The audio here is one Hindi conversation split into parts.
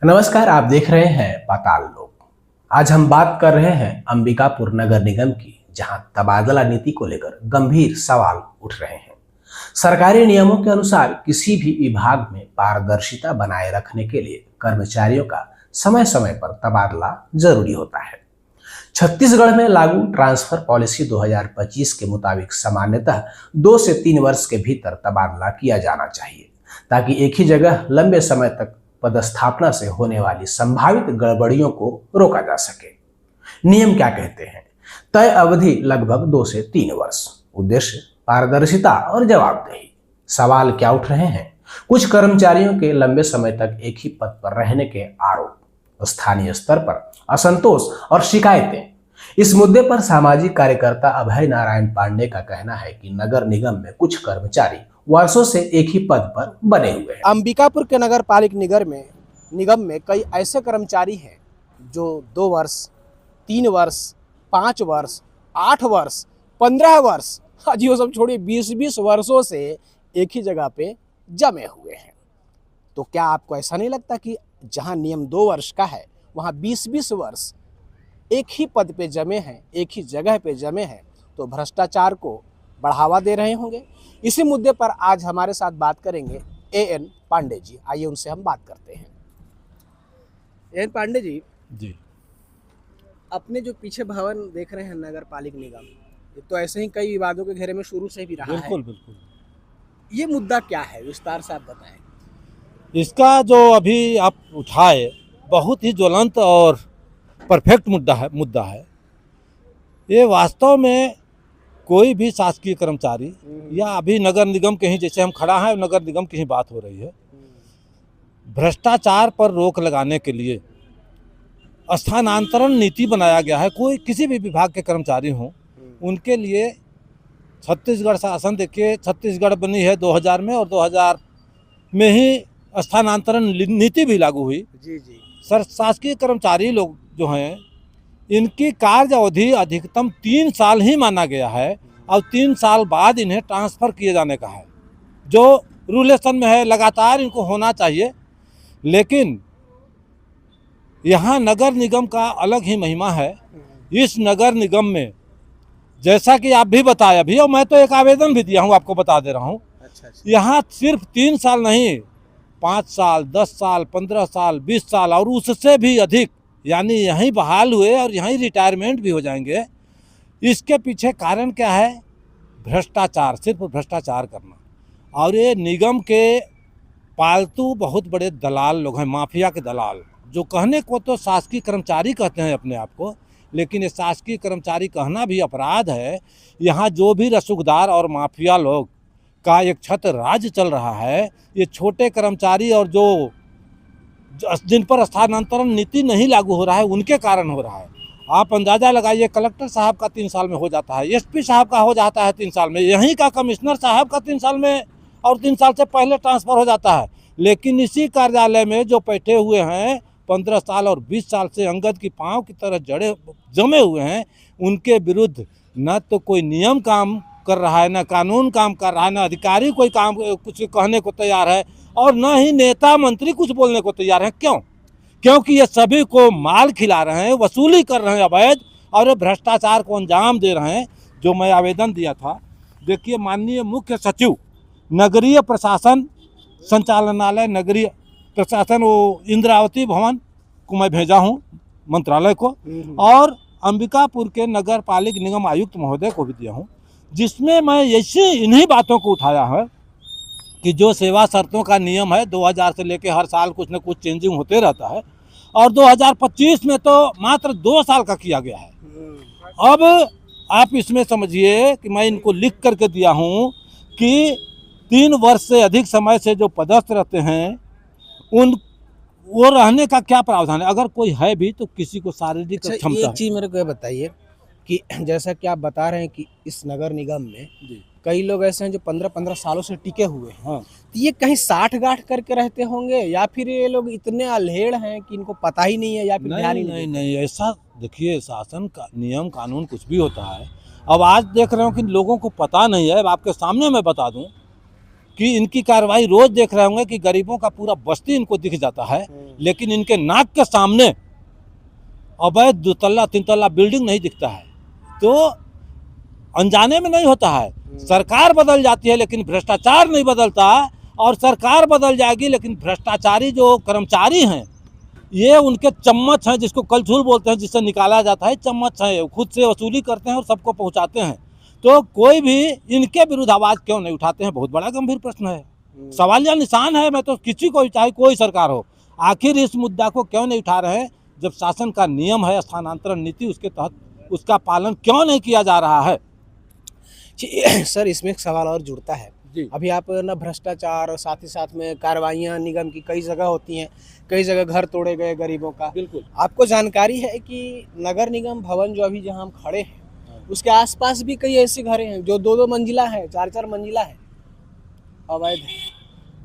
नमस्कार, आप देख रहे हैं पाताल लोक। आज हम बात कर रहे हैं अंबिकापुर नगर निगम की, जहां तबादला नीति को लेकर गंभीर सवाल उठ रहे हैं। सरकारी नियमों के अनुसार किसी भी विभाग में पारदर्शिता बनाए रखने के लिए कर्मचारियों का समय समय पर तबादला जरूरी होता है। छत्तीसगढ़ में लागू ट्रांसफर पॉलिसी 2025 के मुताबिक सामान्यतः 2 से 3 वर्ष के भीतर तबादला किया जाना चाहिए, ताकि एक ही जगह लंबे समय तक पदस्थापना से होने वाली संभावित गड़बड़ियों को रोका जा सके। नियम क्या कहते हैं? तय अवधि लगभग 2 से 3 वर्ष। उद्देश्य पारदर्शिता और जवाबदेही। सवाल क्या उठ रहे हैं? कुछ कर्मचारियों के लंबे समय तक एक ही पद पर रहने के आरोप, स्थानीय स्तर पर असंतोष और शिकायतें। इस मुद्दे पर सामाजिक कार्यकर्ता अभय नारायण पांडे का कहना है कि नगर निगम में कुछ कर्मचारी वर्षों से एक ही पद पर बने हुए हैं। अंबिकापुर के नगर पालिक निगम में कई ऐसे कर्मचारी हैं जो 2 वर्ष, 3 वर्ष, 5 वर्ष, 8 वर्ष, 15 वर्ष, जी वो सब छोड़िए 20-20 वर्षों से एक ही जगह पे जमे हुए हैं। तो क्या आपको ऐसा नहीं लगता कि जहां नियम 2 वर्ष का है वहां 20-20 वर्ष एक ही पद पे जमे हैं, एक ही जगह पे जमे हैं, तो भ्रष्टाचार को बढ़ावा दे रहे होंगे? इसी मुद्दे पर आज हमारे साथ बात करेंगे एएन पांडे जी। आइए उनसे हम बात करते हैं। एएन पांडे जी, अपने जो पीछे भवन देख रहे हैं नगर पालिक निगम, ये तो ऐसे ही कई विवादों के घेरे में शुरू से भी रहा है। बिल्कुल। ये मुद्दा क्या है, विस्तार से आप बताएं। इसका जो अभी आप उठाए बहुत ही ज्वलंत और परफेक्ट मुद्दा है। ये वास्तव में कोई भी शासकीय कर्मचारी या अभी नगर निगम के ही, जैसे हम खड़ा हैं नगर निगम की ही बात हो रही है, भ्रष्टाचार पर रोक लगाने के लिए स्थानांतरण नीति बनाया गया है। कोई किसी भी विभाग के कर्मचारी हों उनके लिए छत्तीसगढ़ शासन, देखिए छत्तीसगढ़ बनी है 2000 में और 2000 में ही स्थानांतरण नीति भी लागू हुई। जी। शासकीय कर्मचारी लोग जो हैं इनकी कार्य अवधि अधिकतम 3 साल ही माना गया है और 3 साल बाद इन्हें ट्रांसफ़र किए जाने का है, जो रूलेशन में है, लगातार इनको होना चाहिए। लेकिन यहाँ नगर निगम का अलग ही महिमा है। इस नगर निगम में जैसा कि आप भी बताया भी, और मैं तो एक आवेदन भी दिया हूँ, आपको बता दे रहा हूँ। अच्छा। यहाँ सिर्फ 3 साल नहीं, 5 साल, 10 साल, 15 साल, 20 साल और उससे भी अधिक, यानी यहीं बहाल हुए और यहीं रिटायरमेंट भी हो जाएंगे। इसके पीछे कारण क्या है? भ्रष्टाचार, सिर्फ भ्रष्टाचार करना। और ये निगम के पालतू बहुत बड़े दलाल लोग हैं, माफिया के दलाल, जो कहने को तो शासकीय कर्मचारी कहते हैं अपने आप को, लेकिन ये शासकीय कर्मचारी कहना भी अपराध है। यहाँ जो भी रसूखदार और माफिया लोग का एक छत्र राज चल रहा है, ये छोटे कर्मचारी और जो जिन पर स्थानांतरण नीति नहीं लागू हो रहा है उनके कारण हो रहा है। आप अंदाज़ा लगाइए, कलेक्टर साहब का 3 साल में हो जाता है, एसपी साहब का हो जाता है 3 साल में, यहीं का कमिश्नर साहब का 3 साल में और 3 साल से पहले ट्रांसफ़र हो जाता है। लेकिन इसी कार्यालय में जो बैठे हुए हैं 15 साल और 20 साल से अंगद की पाँव की तरह जमे हुए हैं, उनके विरुद्ध न तो कोई नियम काम कर रहा है, न कानून काम कर रहा है, न अधिकारी कोई काम कुछ कहने को तैयार है और न ही नेता मंत्री कुछ बोलने को तैयार है। क्यों? क्योंकि ये सभी को माल खिला रहे हैं, वसूली कर रहे हैं अवैध, और भ्रष्टाचार को अंजाम दे रहे हैं। जो मैं आवेदन दिया था, देखिए माननीय मुख्य सचिव नगरीय प्रशासन संचालनालय, नगरीय प्रशासन, वो इंद्रावती भवन को मैं भेजा हूँ मंत्रालय को, और अंबिकापुर के नगर पालिक निगम आयुक्त महोदय को भी दिया हूँ, जिसमें मैं ऐसे इन्हीं बातों को उठाया है कि जो सेवा शर्तों का नियम है 2000 से लेके हर साल कुछ न कुछ चेंजिंग होते रहता है, और 2025 में तो मात्र 2 साल का किया गया है। अब आप इसमें समझिए कि मैं इनको लिख करके दिया हूँ कि 3 वर्ष से अधिक समय से जो पदस्थ रहते हैं वो रहने का क्या प्रावधान है? अगर कोई है भी तो किसी को शारीरिक क्षमता। एक चीज़ मेरे को ये बताइए कि जैसा कि आप बता रहे हैं कि इस नगर निगम में कई लोग ऐसे हैं जो 15-15 सालों से टिके हुए हैं। हाँ। तो ये कहीं साठ-गांठ करके रहते होंगे, या फिर ये लोग इतने अल्हेड़ हैं कि इनको पता ही नहीं है, या फिर ध्यान ही नहीं, ऐसा देखिए, शासन का नियम कानून कुछ भी होता है। अब आज देख रहे हो कि लोगों को पता नहीं है। अब आपके सामने मैं बता दूं कि इनकी कार्रवाई रोज देख रहे होंगे कि गरीबों का पूरा बस्ती इनको दिख जाता है, लेकिन इनके नाक के सामने अवैध 2 तल्ला 3 तल्ला बिल्डिंग नहीं दिखता है। तो अनजाने में नहीं होता है, सरकार बदल जाती है लेकिन भ्रष्टाचार नहीं बदलता, और सरकार बदल जाएगी लेकिन भ्रष्टाचारी जो कर्मचारी हैं ये उनके चम्मच हैं, जिसको कलछुल बोलते हैं, जिससे निकाला जाता है, चम्मच है, खुद से वसूली करते हैं और सबको पहुंचाते हैं। तो कोई भी इनके विरुद्ध आवाज़ क्यों नहीं उठाते हैं, बहुत बड़ा गंभीर प्रश्न है, सवालिया निशान है। मैं तो किसी को चाहे कोई सरकार हो, आखिर इस मुद्दा को क्यों नहीं उठा रहे हैं? जब शासन का नियम है स्थानांतरण नीति, उसके तहत उसका पालन क्यों नहीं किया जा रहा है? सर, इसमें एक सवाल और जुड़ता है जी। अभी आप ना भ्रष्टाचार और साथ ही साथ में कार्रवाइयाँ निगम की कई जगह होती हैं, कई जगह घर तोड़े गए गरीबों का। बिल्कुल। आपको जानकारी है कि नगर निगम भवन जो अभी जहाँ हम खड़े हैं उसके आसपास भी कई ऐसे घर हैं जो 2-2 मंजिला है, 4-4 मंजिला है, अवैध है।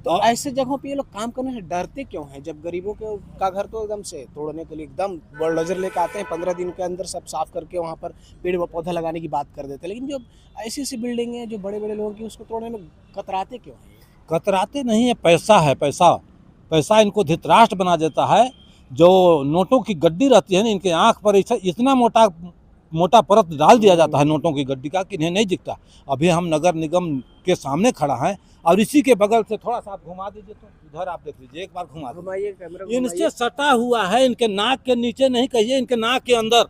तो ऐसे जगहों पे ये लोग काम करने से डरते क्यों हैं? जब गरीबों के का घर तो एकदम से तोड़ने के लिए एकदम बुलडोजर लेके आते हैं, 15 दिन के अंदर सब साफ करके वहाँ पर पेड़ व पौधा लगाने की बात कर देते हैं। लेकिन जो ऐसी ऐसी बिल्डिंग है जो बड़े बड़े लोगों की, उसको तोड़ने में कतराते क्यों हैं? कतराते नहीं है, पैसा है, पैसा इनको धृतराष्ट्र बना देता है। जो नोटों की गड्डी रहती है ना, इनके आँख पर इतना मोटा परत डाल दिया जाता है नोटों की गड्डी का कि इन्हें नहीं दिखता। अभी हम नगर निगम के सामने खड़ा हैं और इसी के बगल से थोड़ा सा आप घुमा दीजिए, तो इधर आप देख लीजिए, एक बार घुमाइए कैमरा, इनसे सटा हुआ है, इनके नाक के नीचे नहीं कहिए, इनके नाक के अंदर,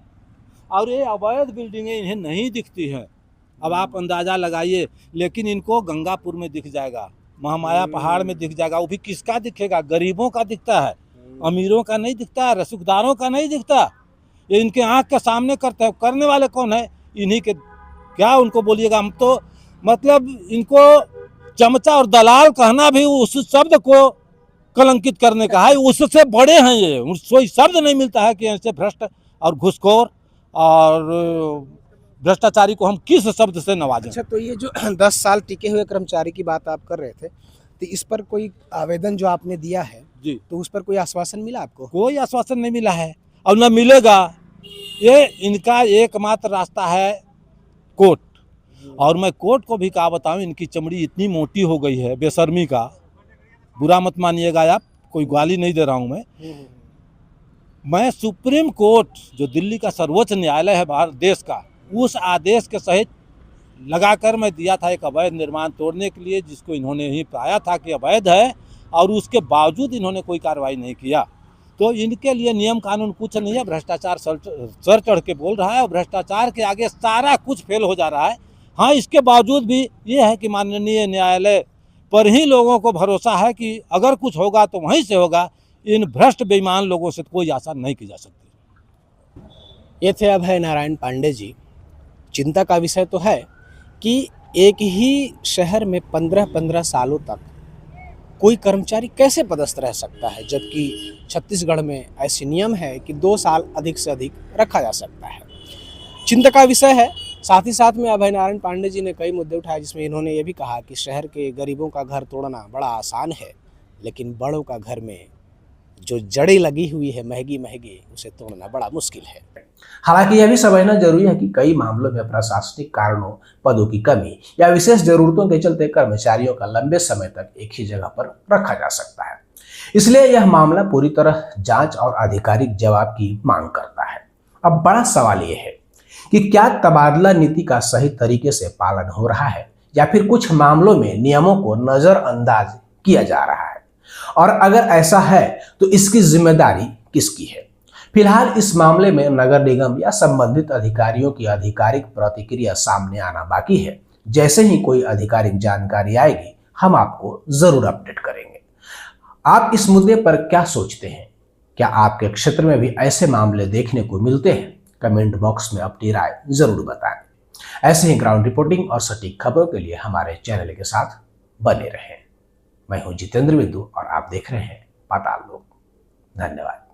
और ये अवैध बिल्डिंगें इन्हें नहीं दिखती हैं। अब आप अंदाज़ा लगाइए, लेकिन इनको गंगापुर में दिख जाएगा, महामाया पहाड़ में दिख जाएगा। वो भी किसका दिखेगा? गरीबों का दिखता है, अमीरों का नहीं दिखता, रसूखदारों का नहीं दिखता। ये इनके आँख के सामने करते हैं। करने वाले कौन है? इन्हीं के। क्या उनको बोलिएगा? हम तो मतलब इनको चमचा और दलाल कहना भी उस शब्द को कलंकित करने का है, उससे बड़े हैं ये। कोई शब्द नहीं मिलता है कि ऐसे भ्रष्ट और घुसखोर और भ्रष्टाचारी को हम किस शब्द से नवाजें। अच्छा, तो ये जो 10 साल टिके हुए कर्मचारी की बात आप कर रहे थे, तो इस पर कोई आवेदन जो आपने दिया है जी, तो उस पर कोई आश्वासन मिला आपको? कोई आश्वासन नहीं मिला है और न मिलेगा। ये इनका एकमात्र रास्ता है कोर्ट। और मैं कोर्ट को भी कहा बताऊं, इनकी चमड़ी इतनी मोटी हो गई है, बेशर्मी का, बुरा मत मानिएगा आप, कोई गाली नहीं दे रहा हूं मैं सुप्रीम कोर्ट जो दिल्ली का सर्वोच्च न्यायालय है भारत देश का, उस आदेश के सहित लगाकर मैं दिया था एक अवैध निर्माण तोड़ने के लिए, जिसको इन्होंने ही पाया था कि अवैध है, और उसके बावजूद इन्होंने कोई कार्रवाई नहीं किया। तो इनके लिए नियम कानून कुछ नहीं है, भ्रष्टाचार सर चढ़ के बोल रहा है और भ्रष्टाचार के आगे सारा कुछ फेल हो जा रहा है। हाँ, इसके बावजूद भी ये है कि माननीय न्यायालय पर ही लोगों को भरोसा है कि अगर कुछ होगा तो वहीं से होगा। इन भ्रष्ट बेईमान लोगों से कोई आशा नहीं की जा सकती। ये थे अभय नारायण पांडे जी। चिंता का विषय तो है कि एक ही शहर में 15-15 सालों तक कोई कर्मचारी कैसे पदस्थ रह सकता है, जबकि छत्तीसगढ़ में ऐसे नियम है कि 2 साल अधिक से अधिक रखा जा सकता है। चिंता का विषय है। साथ ही साथ में अभय नारायण पांडे जी ने कई मुद्दे उठाए, जिसमें इन्होंने ये भी कहा कि शहर के गरीबों का घर तोड़ना बड़ा आसान है, लेकिन बड़ों का घर में जो जड़ें लगी हुई है महंगी महंगी, उसे तोड़ना बड़ा मुश्किल है। हालांकि यह भी समझना जरूरी है कि कई मामलों में प्रशासनिक कारणों, पदों की कमी या विशेष जरूरतों के चलते कर्मचारियों का लंबे समय तक एक ही जगह पर रखा जा सकता है। इसलिए यह मामला पूरी तरह जांच और आधिकारिक जवाब की मांग करता है। अब बड़ा सवाल यह है कि क्या तबादला नीति का सही तरीके से पालन हो रहा है, या फिर कुछ मामलों में नियमों को नजरअंदाज किया जा रहा है, और अगर ऐसा है तो इसकी जिम्मेदारी किसकी है। फिलहाल इस मामले में नगर निगम या संबंधित अधिकारियों की आधिकारिक प्रतिक्रिया सामने आना बाकी है। जैसे ही कोई आधिकारिक जानकारी आएगी हम आपको जरूर अपडेट करेंगे। आप इस मुद्दे पर क्या सोचते हैं? क्या आपके क्षेत्र में भी ऐसे मामले देखने को मिलते हैं? कमेंट बॉक्स में अपनी राय जरूर बताएं। ऐसे ही ग्राउंड रिपोर्टिंग और सटीक खबरों के लिए हमारे चैनल के साथ बने रहें। मैं हूं जितेंद्र बिंदु और आप देख रहे हैं पाताल लोक। धन्यवाद।